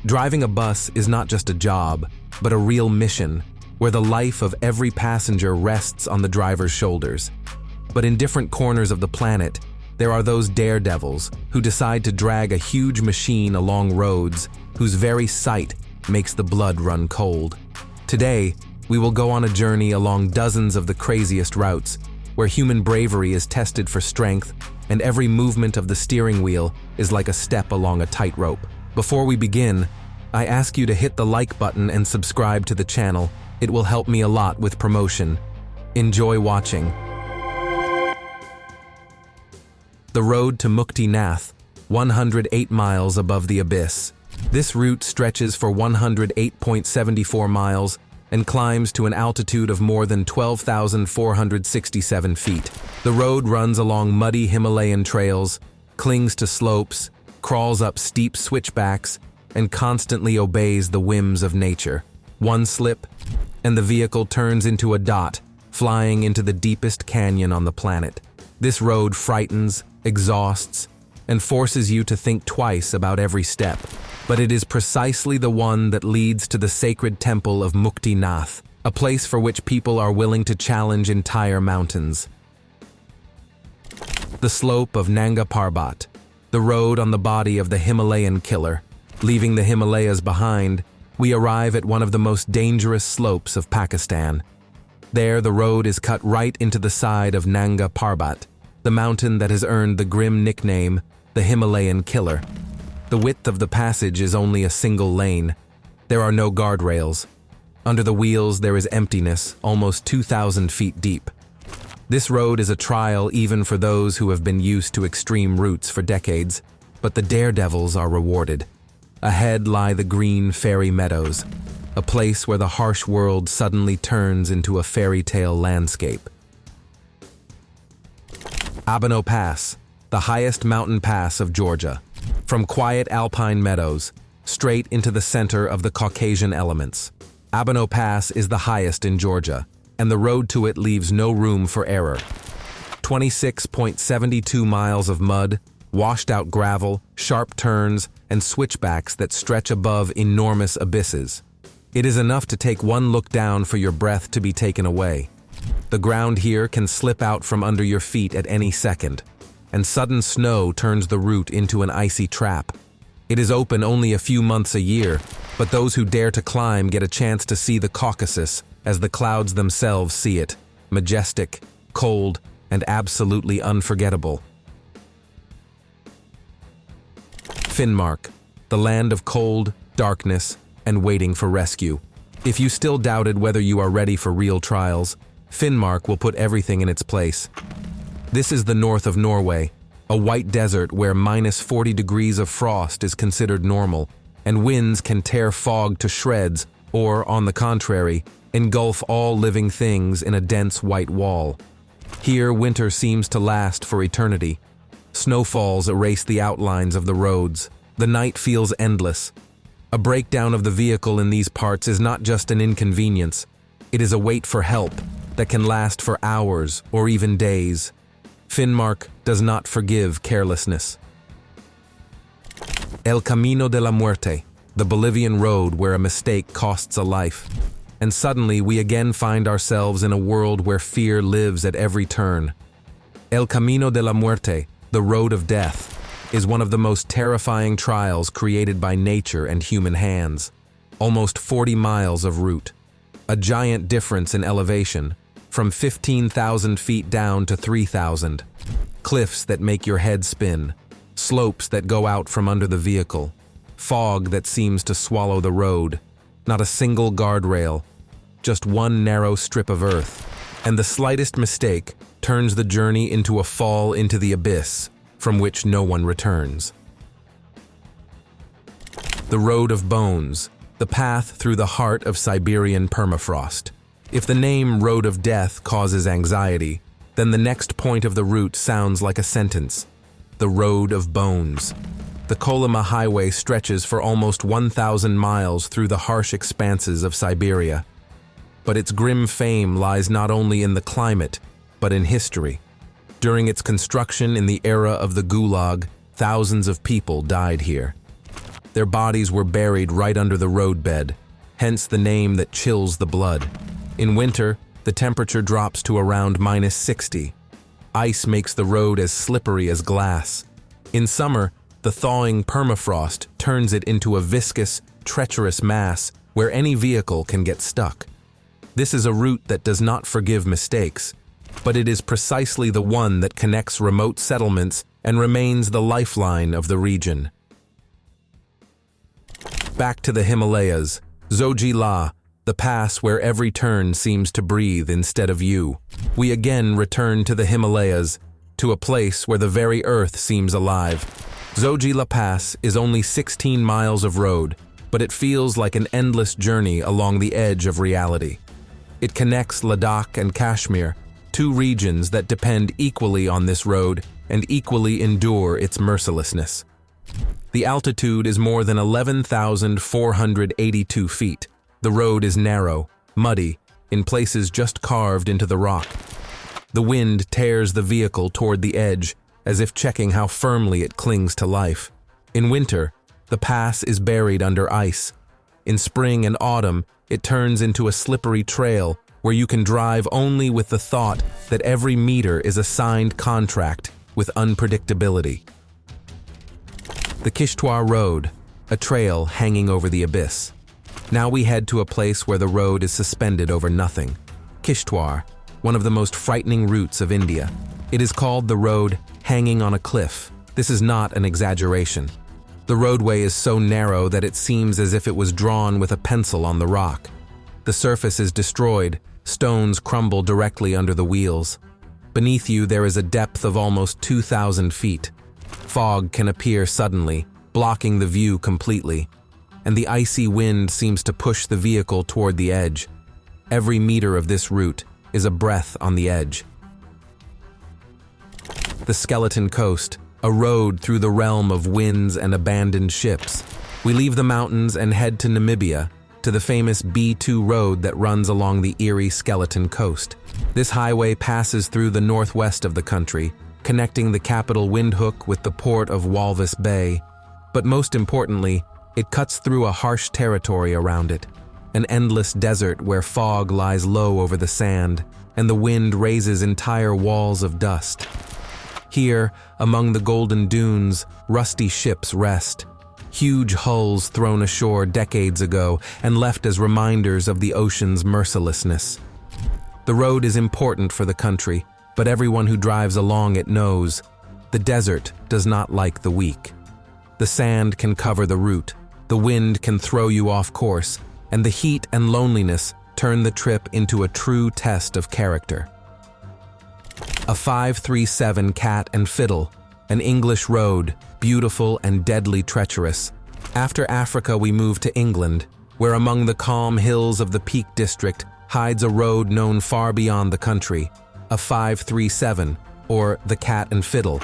Driving a bus is not just a job, but a real mission, where the life of every passenger rests on the driver's shoulders. But in different corners of the planet, there are those daredevils who decide to drag a huge machine along roads whose very sight makes the blood run cold. Today, we will go on a journey along dozens of the craziest routes, where human bravery is tested for strength and every movement of the steering wheel is like a step along a tightrope. Before we begin, I ask you to hit the like button and subscribe to the channel. It will help me a lot with promotion. Enjoy watching. The road to Mukti Nath, 108 miles above the abyss. This route stretches for 108.74 miles and climbs to an altitude of more than 12,467 feet. The road runs along muddy Himalayan trails, clings to slopes, crawls up steep switchbacks, and constantly obeys the whims of nature. One slip, and the vehicle turns into a dot, flying into the deepest canyon on the planet. This road frightens, exhausts, and forces you to think twice about every step. But it is precisely the one that leads to the sacred temple of Mukti Nath, a place for which people are willing to challenge entire mountains. The slope of Nanga Parbat, the road on the body of the Himalayan killer. Leaving the Himalayas behind, we arrive at one of the most dangerous slopes of Pakistan. There, the road is cut right into the side of Nanga Parbat, the mountain that has earned the grim nickname, the Himalayan Killer. The width of the passage is only a single lane. There are no guardrails. Under the wheels, there is emptiness, almost 2,000 feet deep. This road is a trial even for those who have been used to extreme routes for decades, but the daredevils are rewarded. Ahead lie the green fairy meadows, a place where the harsh world suddenly turns into a fairy tale landscape. Abano Pass, the highest mountain pass of Georgia. From quiet alpine meadows, straight into the center of the Caucasian elements. Abano Pass is the highest in Georgia, and the road to it leaves no room for error. 26.72 miles of mud, washed-out gravel, sharp turns, and switchbacks that stretch above enormous abysses. It is enough to take one look down for your breath to be taken away. The ground here can slip out from under your feet at any second, and sudden snow turns the route into an icy trap. It is open only a few months a year, but those who dare to climb get a chance to see the Caucasus as the clouds themselves see it, majestic, cold, and absolutely unforgettable. Finnmark, the land of cold, darkness, and waiting for rescue. If you still doubted whether you are ready for real trials, Finnmark will put everything in its place. This is the north of Norway, a white desert where -40 degrees of frost is considered normal, and winds can tear fog to shreds or, on the contrary, engulf all living things in a dense white wall. Here, winter seems to last for eternity. Snowfalls erase the outlines of the roads. The night feels endless. A breakdown of the vehicle in these parts is not just an inconvenience. It is a wait for help that can last for hours or even days. Finnmark does not forgive carelessness. El Camino de la Muerte, the Bolivian road where a mistake costs a life. And suddenly we again find ourselves in a world where fear lives at every turn. El Camino de la Muerte, the road of death, is one of the most terrifying trials created by nature and human hands. Almost 40 miles of route. A giant difference in elevation, from 15,000 feet down to 3,000. Cliffs that make your head spin. Slopes that go out from under the vehicle. Fog that seems to swallow the road. Not a single guardrail. Just one narrow strip of earth. And the slightest mistake turns the journey into a fall into the abyss, from which no one returns. The Road of Bones, the path through the heart of Siberian permafrost. If the name Road of Death causes anxiety, then the next point of the route sounds like a sentence. The Road of Bones. The Kolyma Highway stretches for almost 1,000 miles through the harsh expanses of Siberia. But its grim fame lies not only in the climate, but in history. During its construction in the era of the Gulag, thousands of people died here. Their bodies were buried right under the roadbed, hence the name that chills the blood. In winter, the temperature drops to around -60. Ice makes the road as slippery as glass. In summer, the thawing permafrost turns it into a viscous, treacherous mass where any vehicle can get stuck. This is a route that does not forgive mistakes, but it is precisely the one that connects remote settlements and remains the lifeline of the region. Back to the Himalayas, Zojila, the pass where every turn seems to breathe instead of you. We again return to the Himalayas, to a place where the very earth seems alive. Zojila Pass is only 16 miles of road, but it feels like an endless journey along the edge of reality. It connects Ladakh and Kashmir, two regions that depend equally on this road and equally endure its mercilessness. The altitude is more than 11,482 feet. The road is narrow, muddy, in places just carved into the rock. The wind tears the vehicle toward the edge, as if checking how firmly it clings to life. In winter, the pass is buried under ice. In spring and autumn, it turns into a slippery trail where you can drive only with the thought that every meter is a signed contract with unpredictability. The Kishtwar Road, a trail hanging over the abyss. Now we head to a place where the road is suspended over nothing. Kishtwar, one of the most frightening routes of India. It is called the road hanging on a cliff. This is not an exaggeration. The roadway is so narrow that it seems as if it was drawn with a pencil on the rock. The surface is destroyed, stones crumble directly under the wheels. Beneath you there is a depth of almost 2,000 feet. Fog can appear suddenly, blocking the view completely, and the icy wind seems to push the vehicle toward the edge. Every meter of this route is a breath on the edge. The Skeleton Coast, a road through the realm of winds and abandoned ships. We leave the mountains and head to Namibia, to the famous B2 road that runs along the eerie Skeleton Coast. This highway passes through the northwest of the country, connecting the capital Windhoek with the port of Walvis Bay. But most importantly, it cuts through a harsh territory around it, an endless desert where fog lies low over the sand, and the wind raises entire walls of dust. Here, among the golden dunes, rusty ships rest, huge hulls thrown ashore decades ago and left as reminders of the ocean's mercilessness. The road is important for the country, but everyone who drives along it knows the desert does not like the weak. The sand can cover the route, the wind can throw you off course, and the heat and loneliness turn the trip into a true test of character. A 537 Cat and Fiddle, an English road, beautiful and deadly treacherous. After Africa we move to England, where among the calm hills of the Peak District hides a road known far beyond the country, a 537, or the Cat and Fiddle.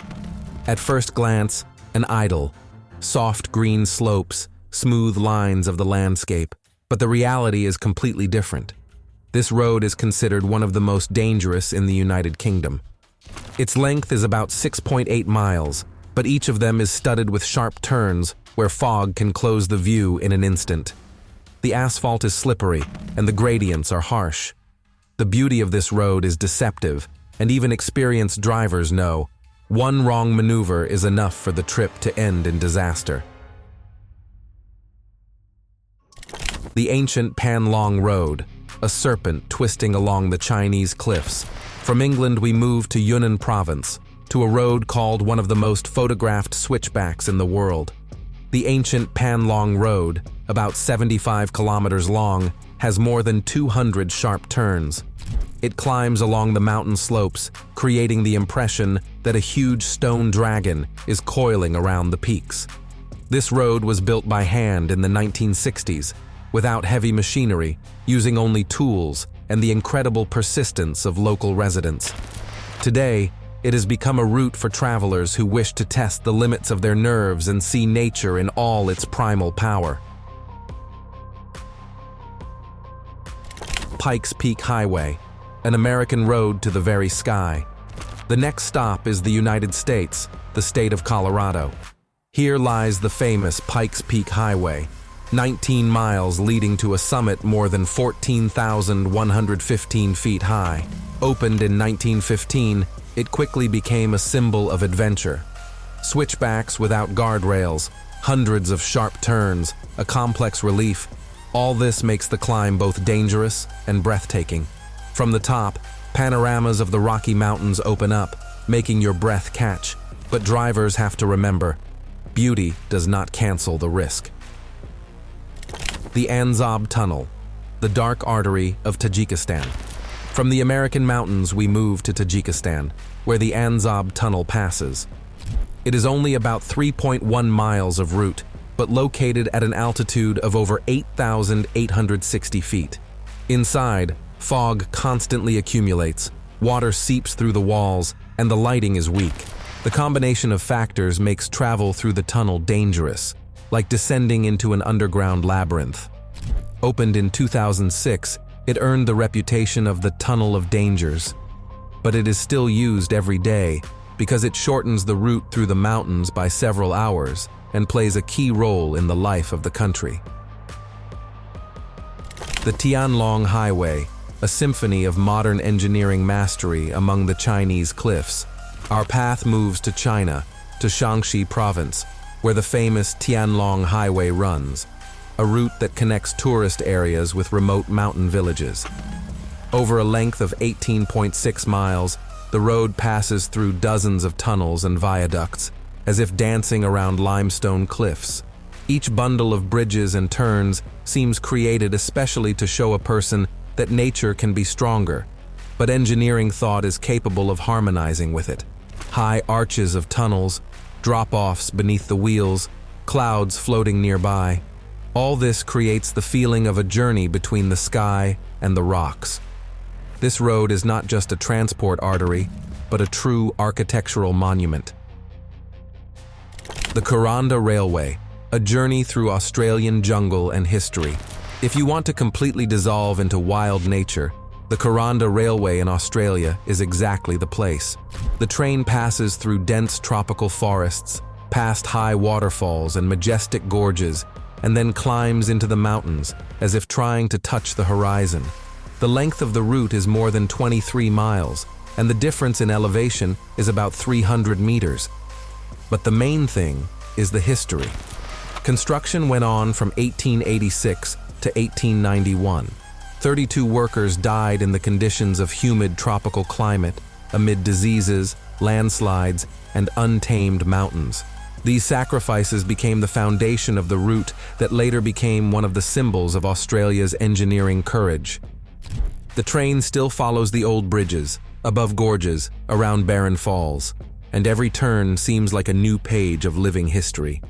At first glance, an idyll, soft green slopes, smooth lines of the landscape, but the reality is completely different. This road is considered one of the most dangerous in the United Kingdom. Its length is about 6.8 miles, but each of them is studded with sharp turns where fog can close the view in an instant. The asphalt is slippery, and the gradients are harsh. The beauty of this road is deceptive, and even experienced drivers know one wrong maneuver is enough for the trip to end in disaster. The ancient Panlong Road, a serpent twisting along the Chinese cliffs. From England we move to Yunnan Province, to a road called one of the most photographed switchbacks in the world. The ancient Panlong Road, about 75 kilometers long, has more than 200 sharp turns. It climbs along the mountain slopes, creating the impression that a huge stone dragon is coiling around the peaks. This road was built by hand in the 1960s, without heavy machinery, using only tools and the incredible persistence of local residents. Today, it has become a route for travelers who wish to test the limits of their nerves and see nature in all its primal power. Pikes Peak Highway, an American road to the very sky. The next stop is the United States, the state of Colorado. Here lies the famous Pikes Peak Highway, 19 miles leading to a summit more than 14,115 feet high. Opened in 1915, it quickly became a symbol of adventure. Switchbacks without guardrails, hundreds of sharp turns, a complex relief, all this makes the climb both dangerous and breathtaking. From the top, panoramas of the Rocky Mountains open up, making your breath catch. But drivers have to remember, beauty does not cancel the risk. The Anzob Tunnel, the dark artery of Tajikistan. From the American mountains we move to Tajikistan, where the Anzob Tunnel passes. It is only about 3.1 miles of route, but located at an altitude of over 8,860 feet. Inside, fog constantly accumulates, water seeps through the walls, and the lighting is weak. The combination of factors makes travel through the tunnel dangerous, like descending into an underground labyrinth. Opened in 2006, it earned the reputation of the Tunnel of Dangers. But it is still used every day because it shortens the route through the mountains by several hours and plays a key role in the life of the country. The Tianlong Highway, a symphony of modern engineering mastery among the Chinese cliffs. Our path moves to China, to Shaanxi Province, where the famous Tianlong Highway runs, a route that connects tourist areas with remote mountain villages. Over a length of 18.6 miles, the road passes through dozens of tunnels and viaducts, as if dancing around limestone cliffs. Each bundle of bridges and turns seems created especially to show a person that nature can be stronger, but engineering thought is capable of harmonizing with it. High arches of tunnels, drop-offs beneath the wheels, clouds floating nearby. All this creates the feeling of a journey between the sky and the rocks. This road is not just a transport artery, but a true architectural monument. The Kuranda Railway, a journey through Australian jungle and history. If you want to completely dissolve into wild nature, the Kuranda Railway in Australia is exactly the place. The train passes through dense tropical forests, past high waterfalls and majestic gorges, and then climbs into the mountains as if trying to touch the horizon. The length of the route is more than 23 miles, and the difference in elevation is about 300 meters. But the main thing is the history. Construction went on from 1886 to 1891. 32 workers died in the conditions of humid tropical climate, amid diseases, landslides, and untamed mountains. These sacrifices became the foundation of the route that later became one of the symbols of Australia's engineering courage. The train still follows the old bridges, above gorges, around barren falls, and every turn seems like a new page of living history.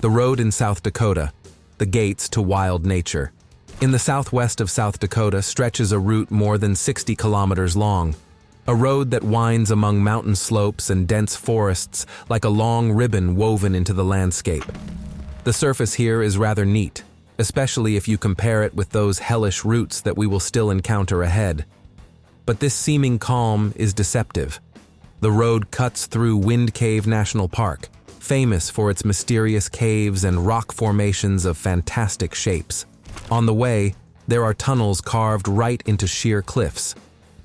The road in South Dakota, the gates to wild nature. In the southwest of South Dakota stretches a route more than 60 kilometers long, a road that winds among mountain slopes and dense forests like a long ribbon woven into the landscape. The surface here is rather neat, especially if you compare it with those hellish routes that we will still encounter ahead. But this seeming calm is deceptive. The road cuts through Wind Cave National Park, famous for its mysterious caves and rock formations of fantastic shapes. On the way, there are tunnels carved right into sheer cliffs.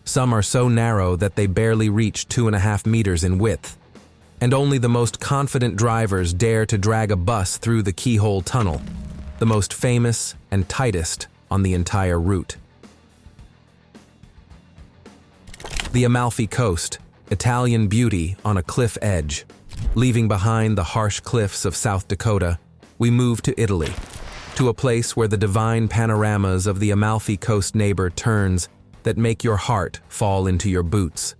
Some are so narrow that they barely reach 2.5 meters in width. And only the most confident drivers dare to drag a bus through the Keyhole Tunnel, the most famous and tightest on the entire route. The Amalfi Coast, Italian beauty on a cliff edge. Leaving behind the harsh cliffs of South Dakota, we move to Italy, to a place where the divine panoramas of the Amalfi Coast neighbor turns that make your heart fall into your boots.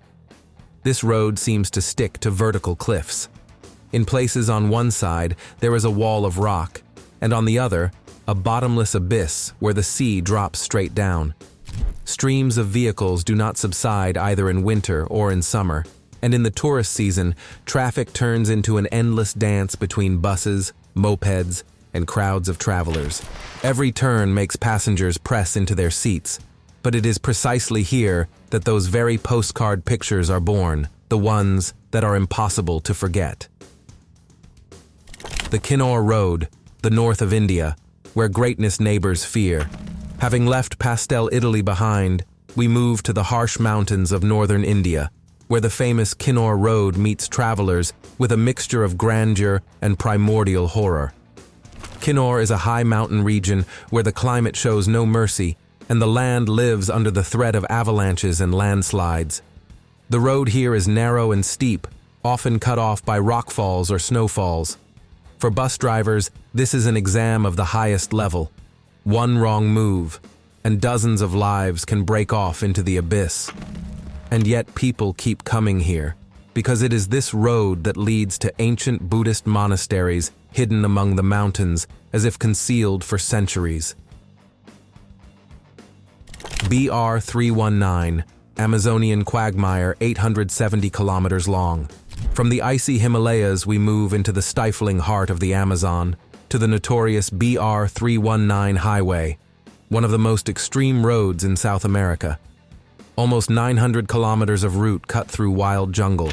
This road seems to stick to vertical cliffs. In places on one side, there is a wall of rock, and on the other, a bottomless abyss where the sea drops straight down. Streams of vehicles do not subside either in winter or in summer, and in the tourist season, traffic turns into an endless dance between buses, mopeds, and crowds of travelers. Every turn makes passengers press into their seats, but it is precisely here that those very postcard pictures are born, the ones that are impossible to forget. The Kinnaur Road, the north of India, where greatness neighbors fear. Having left pastel Italy behind, we move to the harsh mountains of northern India, where the famous Kinnaur Road meets travelers with a mixture of grandeur and primordial horror. Kinnaur is a high mountain region where the climate shows no mercy, and the land lives under the threat of avalanches and landslides. The road here is narrow and steep, often cut off by rockfalls or snowfalls. For bus drivers, this is an exam of the highest level. One wrong move, and dozens of lives can break off into the abyss. And yet people keep coming here, because it is this road that leads to ancient Buddhist monasteries hidden among the mountains, as if concealed for centuries. BR 319, Amazonian quagmire 870 kilometers long. From the icy Himalayas we move into the stifling heart of the Amazon, to the notorious BR 319 highway, one of the most extreme roads in South America. Almost 900 kilometers of route cut through wild jungle.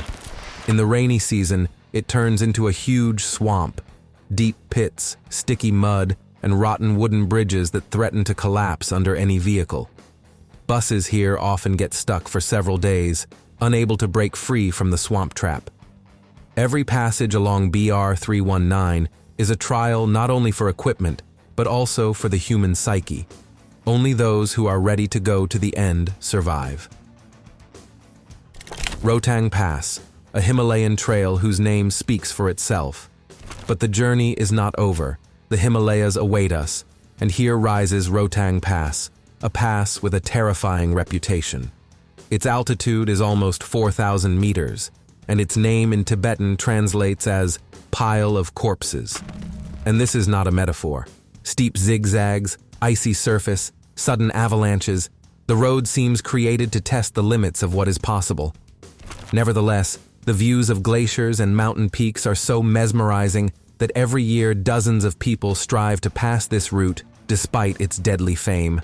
In the rainy season, it turns into a huge swamp, deep pits, sticky mud, and rotten wooden bridges that threaten to collapse under any vehicle. Buses here often get stuck for several days, unable to break free from the swamp trap. Every passage along BR 319 is a trial not only for equipment, but also for the human psyche. Only those who are ready to go to the end survive. Rotang Pass, a Himalayan trail whose name speaks for itself. But the journey is not over. The Himalayas await us, and here rises Rotang Pass, a pass with a terrifying reputation. Its altitude is almost 4,000 meters, and its name in Tibetan translates as pile of corpses. And this is not a metaphor. Steep zigzags, icy surface, sudden avalanches, the road seems created to test the limits of what is possible. Nevertheless, the views of glaciers and mountain peaks are so mesmerizing that every year dozens of people strive to pass this route despite its deadly fame.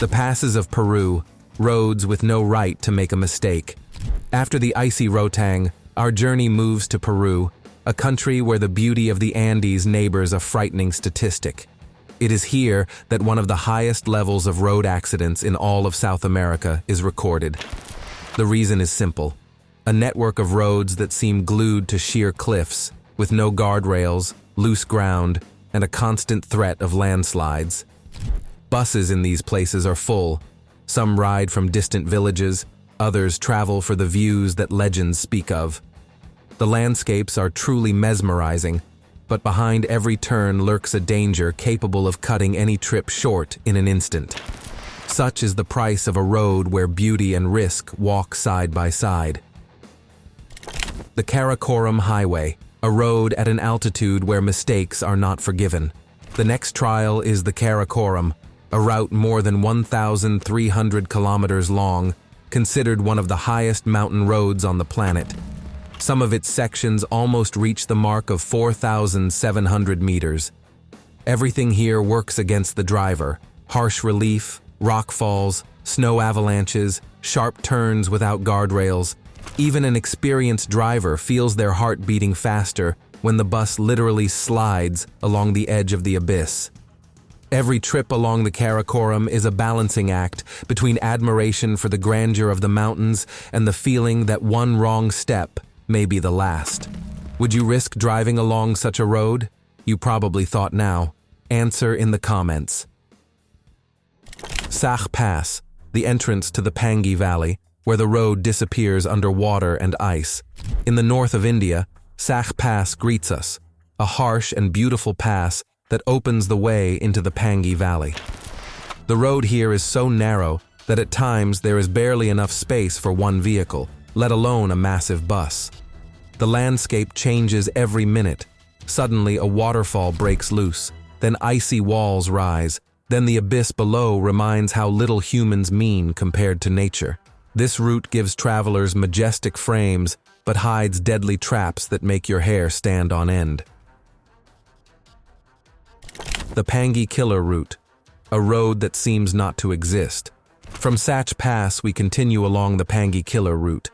The passes of Peru, roads with no right to make a mistake. After the icy Rotang, our journey moves to Peru, a country where the beauty of the Andes neighbors a frightening statistic. It is here that one of the highest levels of road accidents in all of South America is recorded. The reason is simple: a network of roads that seem glued to sheer cliffs, with no guardrails, loose ground, and a constant threat of landslides. Buses in these places are full. Some ride from distant villages, others travel for the views that legends speak of. The landscapes are truly mesmerizing, but behind every turn lurks a danger capable of cutting any trip short in an instant. Such is the price of a road where beauty and risk walk side by side. The Karakoram Highway, a road at an altitude where mistakes are not forgiven. The next trial is the Karakoram, a route more than 1,300 kilometers long, considered one of the highest mountain roads on the planet. Some of its sections almost reach the mark of 4,700 meters. Everything here works against the driver: harsh relief, rock falls, snow avalanches, sharp turns without guardrails. Even an experienced driver feels their heart beating faster when the bus literally slides along the edge of the abyss. Every trip along the Karakoram is a balancing act between admiration for the grandeur of the mountains and the feeling that one wrong step may be the last. Would you risk driving along such a road? You probably thought now. Answer in the comments. Sakh Pass, the entrance to the Pangi Valley, where the road disappears under water and ice. In the north of India, Sakh Pass greets us, a harsh and beautiful pass that opens the way into the Pangi Valley. The road here is so narrow that at times there is barely enough space for one vehicle, let alone a massive bus. The landscape changes every minute. Suddenly a waterfall breaks loose, then icy walls rise, then the abyss below reminds how little humans mean compared to nature. This route gives travelers majestic frames, but hides deadly traps that make your hair stand on end. The Pangi Killer Route, a road that seems not to exist. From Sakh Pass we continue along the Pangi Killer Route.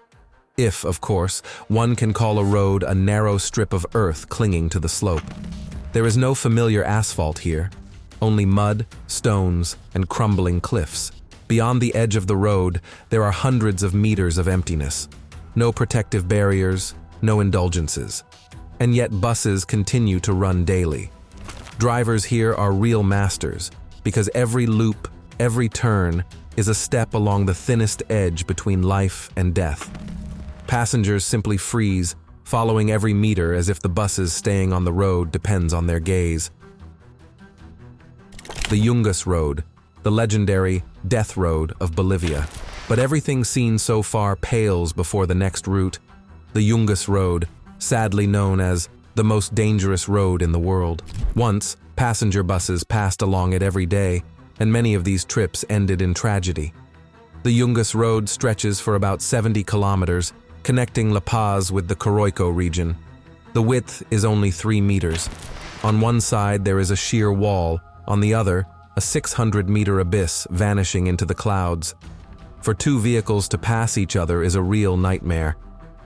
If, of course, one can call a road a narrow strip of earth clinging to the slope. There is no familiar asphalt here, only mud, stones, and crumbling cliffs. Beyond the edge of the road, there are hundreds of meters of emptiness. No protective barriers, no indulgences. And yet buses continue to run daily. Drivers here are real masters, because every loop, every turn, is a step along the thinnest edge between life and death. Passengers simply freeze, following every meter as if the buses staying on the road depends on their gaze. The Yungas Road, the legendary Death Road of Bolivia. But everything seen so far pales before the next route, the Yungas Road, sadly known as the most dangerous road in the world. Once, passenger buses passed along it every day, and many of these trips ended in tragedy. The Yungas Road stretches for about 70 kilometers, connecting La Paz with the Coroico region. The width is only 3 meters. On one side there is a sheer wall, on the other, a 600-meter abyss vanishing into the clouds. For two vehicles to pass each other is a real nightmare.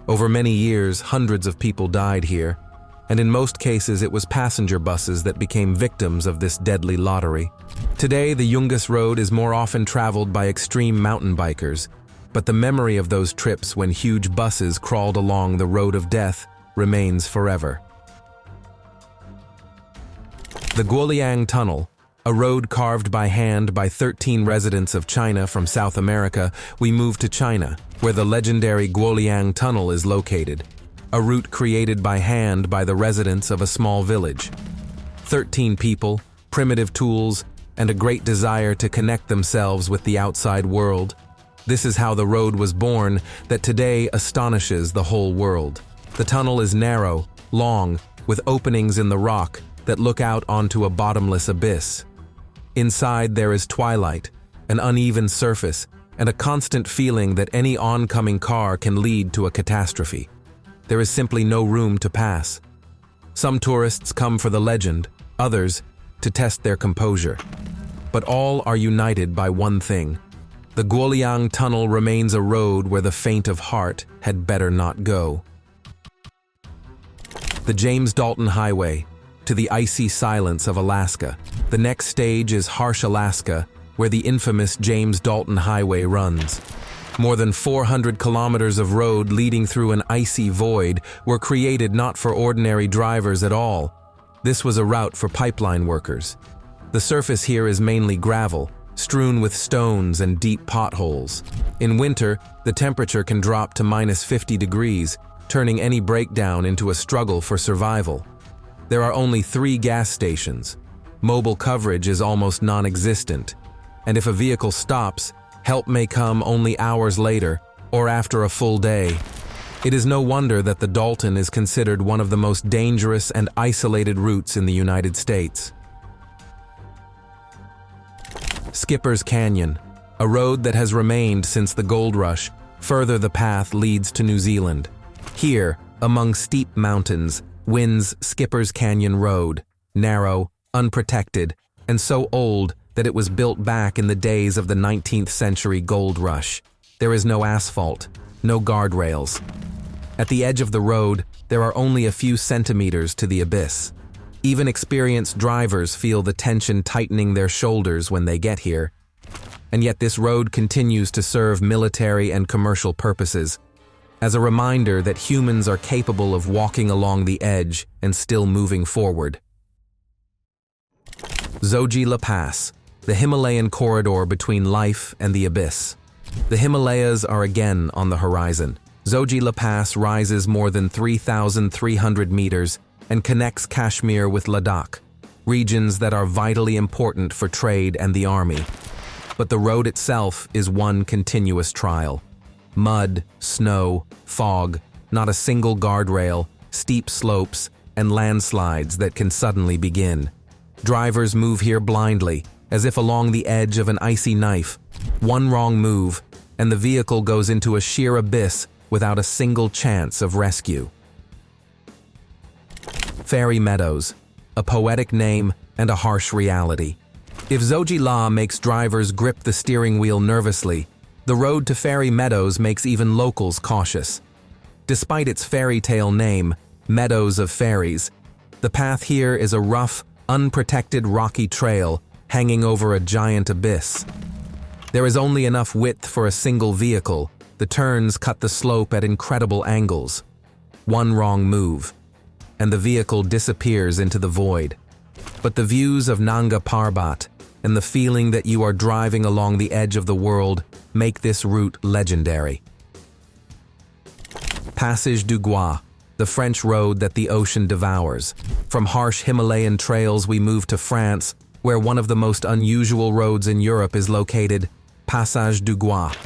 Over many years, hundreds of people died here, and in most cases it was passenger buses that became victims of this deadly lottery. Today, the Yungas Road is more often traveled by extreme mountain bikers, but the memory of those trips when huge buses crawled along the road of death remains forever. The Guoliang Tunnel, a road carved by hand by 13 residents of China from South America. We move to China, where the legendary Guoliang Tunnel is located, a route created by hand by the residents of a small village. 13 people, primitive tools, and a great desire to connect themselves with the outside world. This is how the road was born that today astonishes the whole world. The tunnel is narrow, long, with openings in the rock that look out onto a bottomless abyss. Inside there is twilight, an uneven surface, and a constant feeling that any oncoming car can lead to a catastrophe. There is simply no room to pass. Some tourists come for the legend, others to test their composure. But all are united by one thing. The Guoliang Tunnel remains a road where the faint of heart had better not go. The James Dalton Highway, to the icy silence of Alaska. The next stage is harsh Alaska, where the infamous James Dalton Highway runs. More than 400 kilometers of road leading through an icy void were created not for ordinary drivers at all. This was a route for pipeline workers. The surface here is mainly gravel, strewn with stones and deep potholes. In winter, the temperature can drop to -50 degrees, turning any breakdown into a struggle for survival. There are only 3 gas stations. Mobile coverage is almost non-existent, and if a vehicle stops, help may come only hours later or after a full day. It is no wonder that the Dalton is considered one of the most dangerous and isolated routes in the United States. Skipper's Canyon, a road that has remained since the gold rush. Further the path leads to New Zealand. Here, among steep mountains, winds Skipper's Canyon Road, narrow, unprotected, and so old that it was built back in the days of the 19th century gold rush. There is no asphalt, no guardrails. At the edge of the road, there are only a few centimeters to the abyss. Even experienced drivers feel the tension tightening their shoulders when they get here. And yet this road continues to serve military and commercial purposes, as a reminder that humans are capable of walking along the edge and still moving forward. Zoji La Pass, the Himalayan corridor between life and the abyss. The Himalayas are again on the horizon. Zoji La Pass rises more than 3,300 meters and connects Kashmir with Ladakh, regions that are vitally important for trade and the army. But the road itself is one continuous trial. Mud, snow, fog, not a single guardrail, steep slopes, and landslides that can suddenly begin. Drivers move here blindly, as if along the edge of an icy knife. One wrong move, and the vehicle goes into a sheer abyss without a single chance of rescue. Fairy Meadows, a poetic name and a harsh reality. If Zoji La makes drivers grip the steering wheel nervously, the road to Fairy Meadows makes even locals cautious. Despite its fairy tale name, Meadows of Fairies, the path here is a rough, unprotected rocky trail hanging over a giant abyss. There is only enough width for a single vehicle. The turns cut the slope at incredible angles. One wrong move, and the vehicle disappears into the void. But the views of Nanga Parbat and the feeling that you are driving along the edge of the world make this route legendary. Passage du Gois, the French road that the ocean devours. From harsh Himalayan trails we move to France, where one of the most unusual roads in Europe is located, Passage du Gois.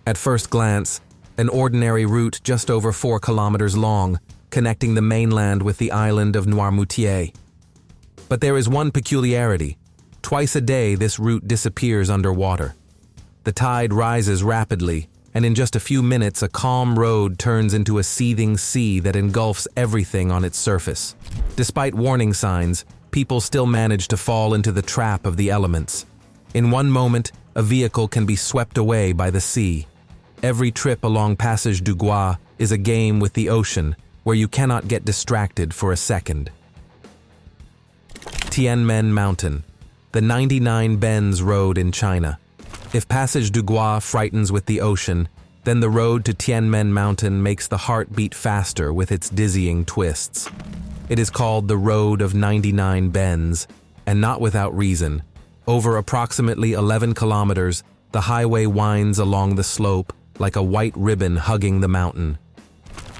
At first glance, an ordinary route just over 4 kilometers long, connecting the mainland with the island of Noirmoutier. But there is one peculiarity. Twice a day this route disappears underwater. The tide rises rapidly, and in just a few minutes a calm road turns into a seething sea that engulfs everything on its surface. Despite warning signs, people still manage to fall into the trap of the elements. In one moment, a vehicle can be swept away by the sea. Every trip along Passage du Gois is a game with the ocean, where you cannot get distracted for a second. Tianmen Mountain, the 99 Bends Road in China. If Passage du Gois frightens with the ocean, then the road to Tianmen Mountain makes the heart beat faster with its dizzying twists. It is called the Road of 99 Bends, and not without reason. Over approximately 11 kilometers, the highway winds along the slope like a white ribbon hugging the mountain.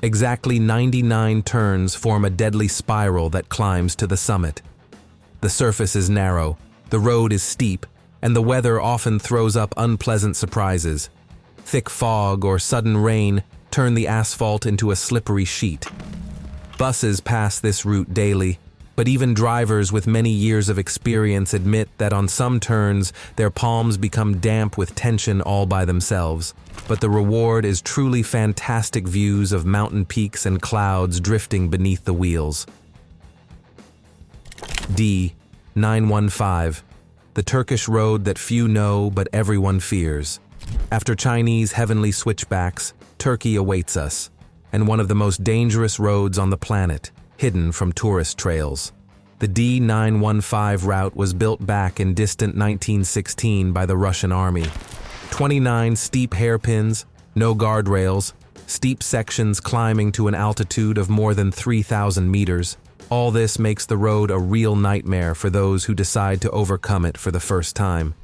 Exactly 99 turns form a deadly spiral that climbs to the summit. The surface is narrow, the road is steep, and the weather often throws up unpleasant surprises. Thick fog or sudden rain turn the asphalt into a slippery sheet. Buses pass this route daily, but even drivers with many years of experience admit that on some turns their palms become damp with tension all by themselves. But the reward is truly fantastic views of mountain peaks and clouds drifting beneath the wheels. D915, the Turkish road that few know but everyone fears. After Chinese heavenly switchbacks, Turkey awaits us, and one of the most dangerous roads on the planet, hidden from tourist trails. The D915 route was built back in distant 1916 by the Russian army. 29 steep hairpins, no guardrails, steep sections climbing to an altitude of more than 3,000 meters. All this makes the road a real nightmare for those who decide to overcome it for the first time.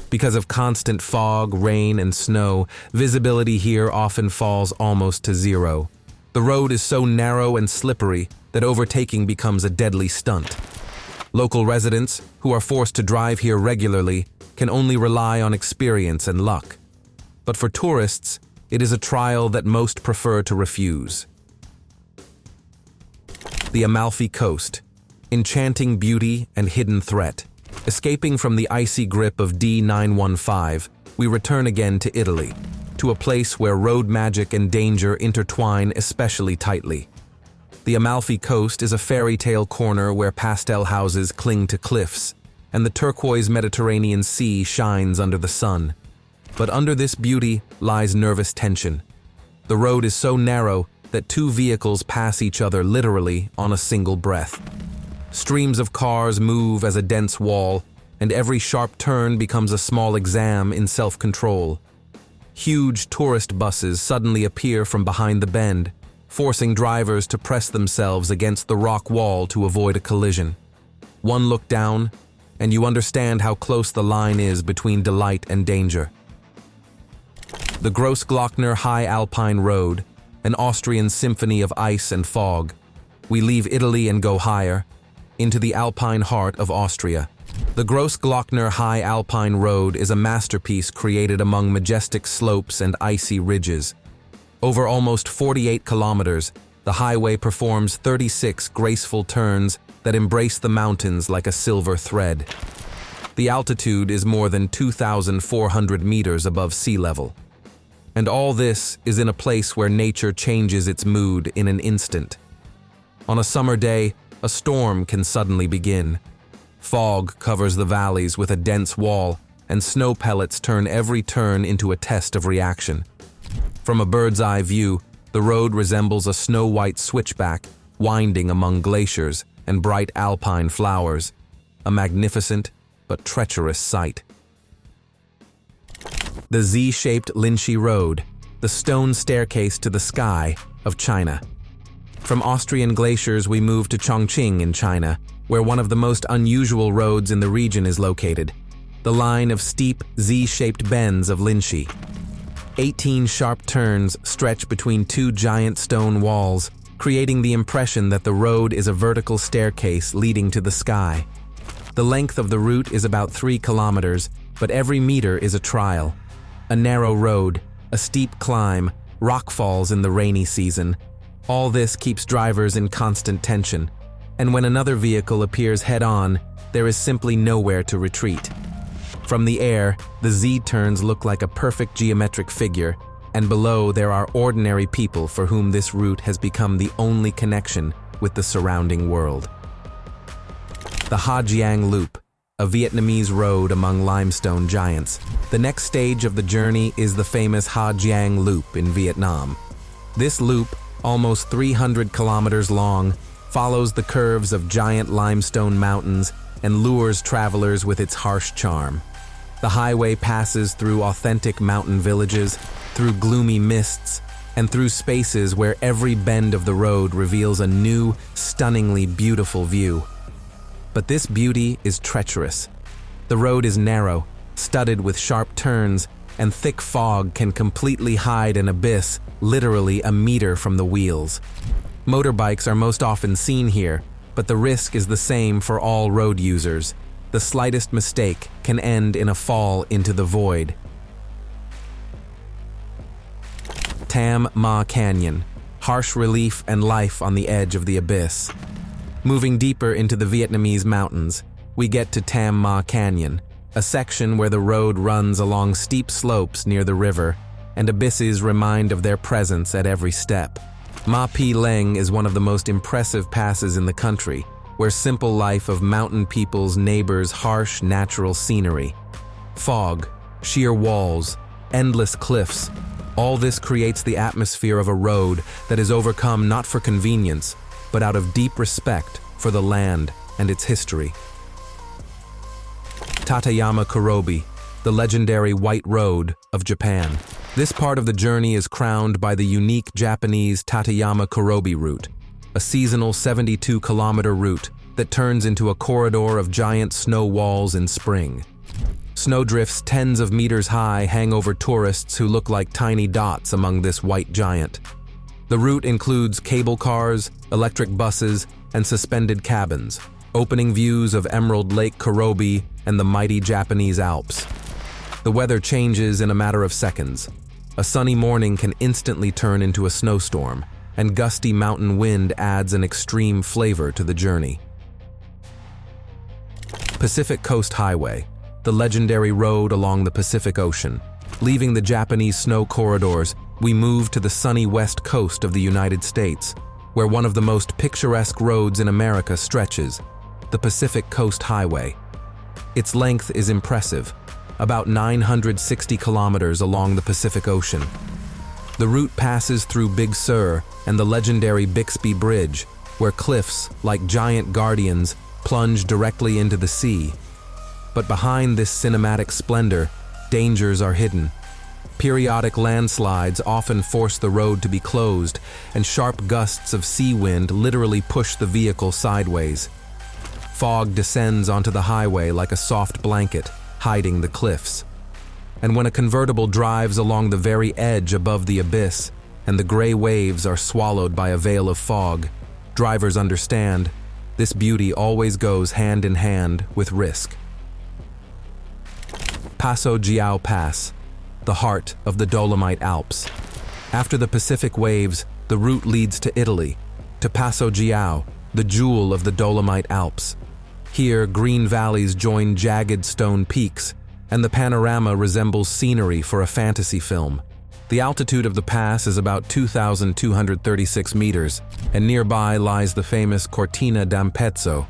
Because of constant fog, rain, and snow, visibility here often falls almost to zero. The road is so narrow and slippery that overtaking becomes a deadly stunt. Local residents, who are forced to drive here regularly, can only rely on experience and luck. But for tourists, it is a trial that most prefer to refuse. The Amalfi Coast, enchanting beauty and hidden threat. Escaping from the icy grip of D915, we return again to Italy, to a place where road magic and danger intertwine especially tightly. The Amalfi Coast is a fairy tale corner where pastel houses cling to cliffs, and the turquoise Mediterranean Sea shines under the sun. But under this beauty lies nervous tension. The road is so narrow that 2 vehicles pass each other literally on a single breath. Streams of cars move as a dense wall, and every sharp turn becomes a small exam in self-control. Huge tourist buses suddenly appear from behind the bend, forcing drivers to press themselves against the rock wall to avoid a collision. One look down, and you understand how close the line is between delight and danger. The Grossglockner High Alpine Road, an Austrian symphony of ice and fog. We leave Italy and go higher, into the alpine heart of Austria. The Grossglockner High Alpine Road is a masterpiece created among majestic slopes and icy ridges. Over almost 48 kilometers, the highway performs 36 graceful turns that embrace the mountains like a silver thread. The altitude is more than 2,400 meters above sea level. And all this is in a place where nature changes its mood in an instant. On a summer day, a storm can suddenly begin. Fog covers the valleys with a dense wall, and snow pellets turn every turn into a test of reaction. From a bird's-eye view, The road resembles a snow-white switchback, winding among glaciers and bright alpine flowers, a magnificent but treacherous sight. The Z-shaped Linxi Road, the stone staircase to the sky of China. From Austrian glaciers we move to Chongqing in China, where one of the most unusual roads in the region is located, the line of steep Z-shaped bends of Linxi. 18 sharp turns stretch between two giant stone walls, creating the impression that the road is a vertical staircase leading to the sky. The length of the route is about 3 kilometers, but every meter is a trial. A narrow road, a steep climb, rockfalls in the rainy season. All this keeps drivers in constant tension, and when another vehicle appears head-on, there is simply nowhere to retreat. From the air, the Z-turns look like a perfect geometric figure, and below there are ordinary people for whom this route has become the only connection with the surrounding world. The Ha Giang Loop, a Vietnamese road among limestone giants. The next stage of the journey is the famous Ha Giang Loop in Vietnam. This loop, almost 300 kilometers long, follows the curves of giant limestone mountains and lures travelers with its harsh charm. The highway passes through authentic mountain villages, through gloomy mists, and through spaces where every bend of the road reveals a new, stunningly beautiful view. But this beauty is treacherous. The road is narrow, studded with sharp turns, and thick fog can completely hide an abyss literally a meter from the wheels. Motorbikes are most often seen here, but the risk is the same for all road users. The slightest mistake can end in a fall into the void. Tam Ma Canyon, harsh relief and life on the edge of the abyss. Moving deeper into the Vietnamese mountains, we get to Tam Ma Canyon, a section where the road runs along steep slopes near the river, and abysses remind of their presence at every step. Ma Pi Leng is one of the most impressive passes in the country, where simple life of mountain peoples neighbors harsh natural scenery. Fog, sheer walls, endless cliffs, all this creates the atmosphere of a road that is overcome not for convenience, but out of deep respect for the land and its history. Tateyama Kurobi, the legendary White Road of Japan. This part of the journey is crowned by the unique Japanese Tateyama Kurobi route, a seasonal 72-kilometer route that turns into a corridor of giant snow walls in spring. Snowdrifts tens of meters high hang over tourists who look like tiny dots among this white giant. The route includes cable cars, electric buses, and suspended cabins, opening views of Emerald Lake Kurobi and the mighty Japanese Alps. The weather changes in a matter of seconds. A sunny morning can instantly turn into a snowstorm, and gusty mountain wind adds an extreme flavor to the journey. Pacific Coast Highway, the legendary road along the Pacific Ocean. Leaving the Japanese snow corridors, we move to the sunny west coast of the United States, where one of the most picturesque roads in America stretches, the Pacific Coast Highway. Its length is impressive, about 960 kilometers along the Pacific Ocean. The route passes through Big Sur and the legendary Bixby Bridge, where cliffs, like giant guardians, plunge directly into the sea. But behind this cinematic splendor, dangers are hidden. Periodic landslides often force the road to be closed, and sharp gusts of sea wind literally push the vehicle sideways. Fog descends onto the highway like a soft blanket, hiding the cliffs. And when a convertible drives along the very edge above the abyss, and the gray waves are swallowed by a veil of fog, drivers understand this beauty always goes hand in hand with risk. Passo Giao Pass, the heart of the Dolomite Alps. After the Pacific waves, the route leads to Italy, to Passo Giao, the jewel of the Dolomite Alps. Here, green valleys join jagged stone peaks, and the panorama resembles scenery for a fantasy film. The altitude of the pass is about 2,236 meters, and nearby lies the famous Cortina d'Ampezzo.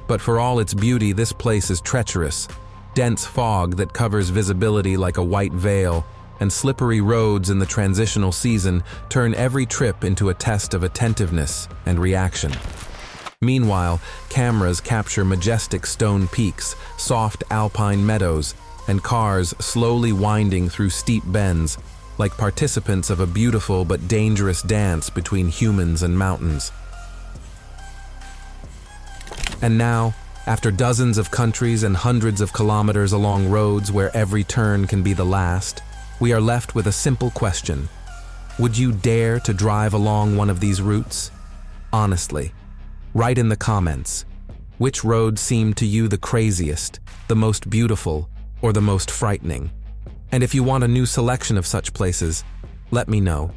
But for all its beauty, this place is treacherous. Dense fog that covers visibility like a white veil, and slippery roads in the transitional season turn every trip into a test of attentiveness and reaction. Meanwhile, cameras capture majestic stone peaks, soft alpine meadows, and cars slowly winding through steep bends, like participants of a beautiful but dangerous dance between humans and mountains. And now, after dozens of countries and hundreds of kilometers along roads where every turn can be the last, we are left with a simple question. Would you dare to drive along one of these routes? Honestly, write in the comments. Which road seemed to you the craziest, the most beautiful, or the most frightening? And if you want a new selection of such places, let me know.